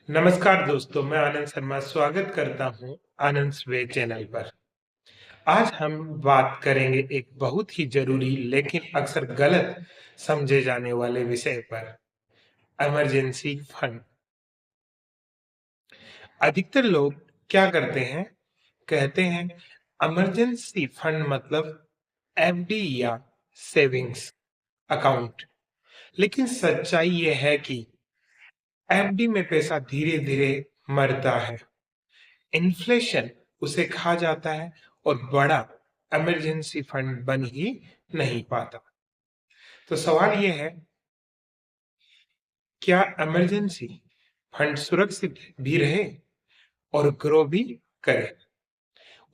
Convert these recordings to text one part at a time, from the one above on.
नमस्कार दोस्तों, मैं आनंद शर्मा स्वागत करता हूँ आनंद वे चैनल पर। आज हम बात करेंगे एक बहुत ही जरूरी लेकिन अक्सर गलत समझे जाने वाले विषय पर, इमरजेंसी फंड। अधिकतर लोग क्या करते हैं? कहते हैं इमरजेंसी फंड मतलब एफडी या सेविंग्स अकाउंट। लेकिन सच्चाई ये है कि एफडी में पैसा धीरे धीरे मरता है, इन्फ्लेशन उसे खा जाता है और बड़ा इमरजेंसी फंड बन ही नहीं पाता। तो सवाल ये है, क्या इमरजेंसी फंड सुरक्षित भी रहे और ग्रो भी करे?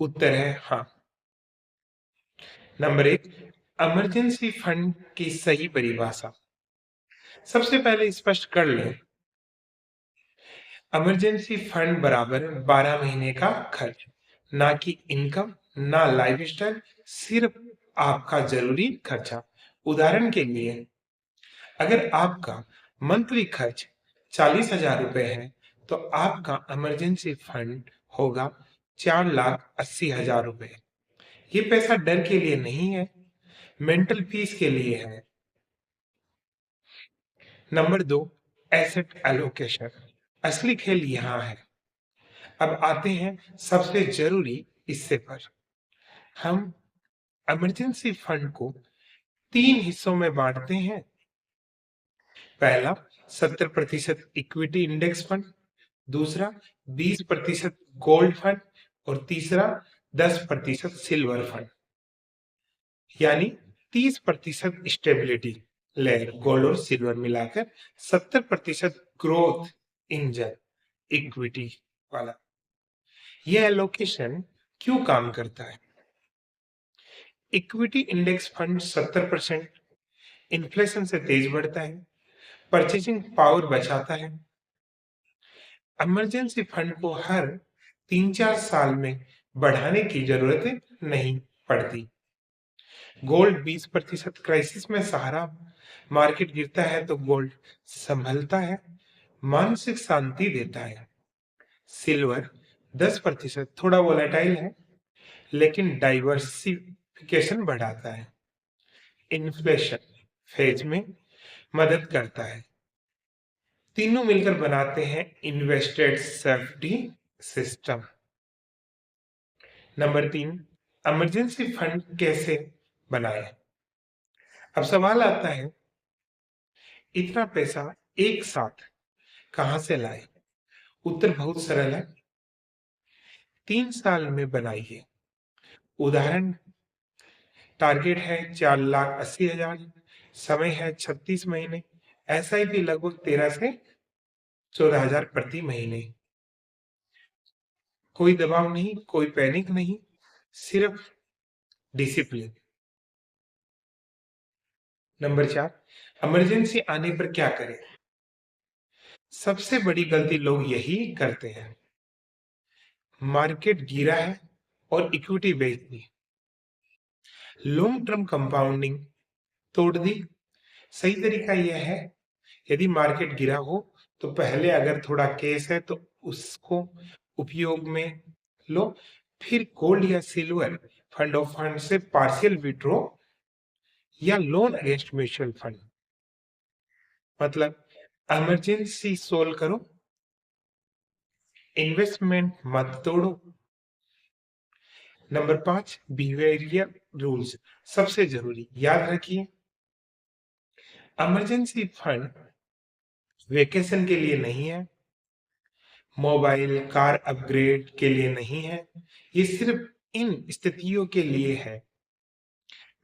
उत्तर है हाँ। नंबर एक, इमरजेंसी फंड की सही परिभाषा। सबसे पहले स्पष्ट कर लें, इमरजेंसी फंड बराबर 12 महीने का खर्च, ना कि इनकम, ना लाइफस्टाइल, सिर्फ आपका जरूरी खर्चा। उदाहरण के लिए, अगर आपका मंथली खर्च 40,000 रुपए है तो आपका इमरजेंसी फंड होगा 4,80,000 रुपए। ये पैसा डर के लिए नहीं है, मेंटल पीस के लिए है। नंबर दो, एसेट एलोकेशन। असली खेल यहाँ है। अब आते हैं सबसे जरूरी हिस्से पर। हम इमरजेंसी फंड को 3 हिस्सों में बांटते हैं। पहला, 70% इक्विटी इंडेक्स फंड, दूसरा 20% गोल्ड फंड और तीसरा 10% सिल्वर फंड। यानी 30% स्टेबिलिटी लेयर गोल्ड और सिल्वर मिलाकर 70% ग्रोथ इंजन इक्विटी वाला। यह एलोकेशन क्यों काम करता है? इक्विटी इंडेक्स फंड 70% इन्फ्लेशन से तेज बढ़ता है, परचेजिंग पावर बचाता है। इमरजेंसी फंड को हर 3-4 साल में बढ़ाने की जरूरत नहीं पड़ती। गोल्ड 20% क्राइसिस में सहारा, मार्केट गिरता है तो गोल्ड संभलता है, मानसिक शांति देता है। सिल्वर 10% थोड़ा वोलेटाइल है, लेकिन डाइवर्सिफिकेशन बढ़ाता है, इन्फ्लेशन फेज में मदद करता है। तीनों मिलकर बनाते हैं इन्वेस्टेड सेफ्टी सिस्टम। नंबर तीन, इमरजेंसी फंड कैसे बनाए? अब सवाल आता है, इतना पैसा एक साथ कहां से लाए? उत्तर बहुत सरल है, 3 साल में बनाइए। उदाहरण, टारगेट है 4,80,000, समय है 36 महीने, एसआईपी लगभग 13 से 14,000 प्रति महीने। कोई दबाव नहीं, कोई पैनिक नहीं, सिर्फ डिसिप्लिन। नंबर चार, इमरजेंसी आने पर क्या करें? सबसे बड़ी गलती लोग यही करते हैं, मार्केट गिरा है और इक्विटी बेच दी, लॉन्ग टर्म कंपाउंडिंग तोड़ दी। सही तरीका यह है, यदि मार्केट गिरा हो तो पहले अगर थोड़ा केस है तो उसको उपयोग में लो, फिर गोल्ड या सिल्वर फंड ऑफ फंड से पार्शियल विड्रॉ या लोन अगेंस्ट म्यूचुअल फंड। मतलब इमरजेंसी सोल्व करो, इन्वेस्टमेंट मत तोड़ो। नंबर 5, बिहेवियर रूल्स सबसे जरूरी याद रखिए। इमरजेंसी फंड वेकेशन के लिए नहीं है, मोबाइल कार अपग्रेड के लिए नहीं है, ये सिर्फ इन स्थितियों के लिए है,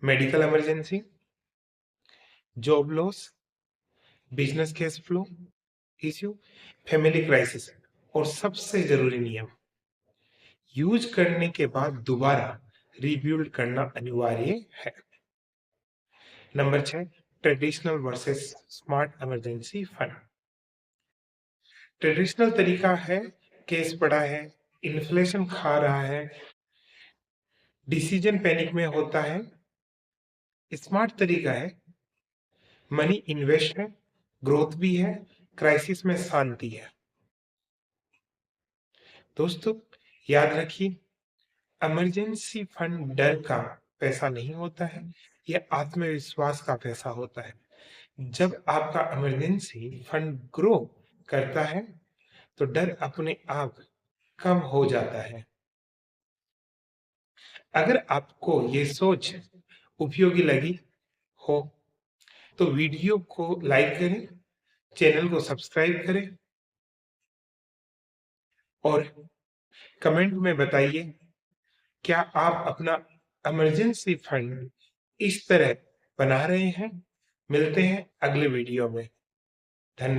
medical emergency, job loss, business cash flow issue, family crisis. और सबसे जरूरी नियम, यूज करने के बाद दोबारा रिबिल्ड करना अनिवार्य है। Number 6, traditional versus smart emergency fund. Traditional तरीका है, केस पड़ा है, इन्फ्लेशन खा रहा है, डिसीजन पैनिक में होता है। स्मार्ट तरीका है, मनी इन्वेस्ट है, ग्रोथ भी है, क्राइसिस में शांति है। दोस्तों, याद रखिए, इमरजेंसी फंड डर का पैसा नहीं होता है, ये आत्मविश्वास का पैसा होता है। जब आपका इमरजेंसी फंड ग्रो करता है, तो डर अपने आप कम हो जाता है। अगर आपको ये सोच उपयोगी लगी हो, तो वीडियो को लाइक करें, चैनल को सब्सक्राइब करें और कमेंट में बताइए, क्या आप अपना इमरजेंसी फंड इस तरह बना रहे हैं? मिलते हैं अगले वीडियो में। धन्य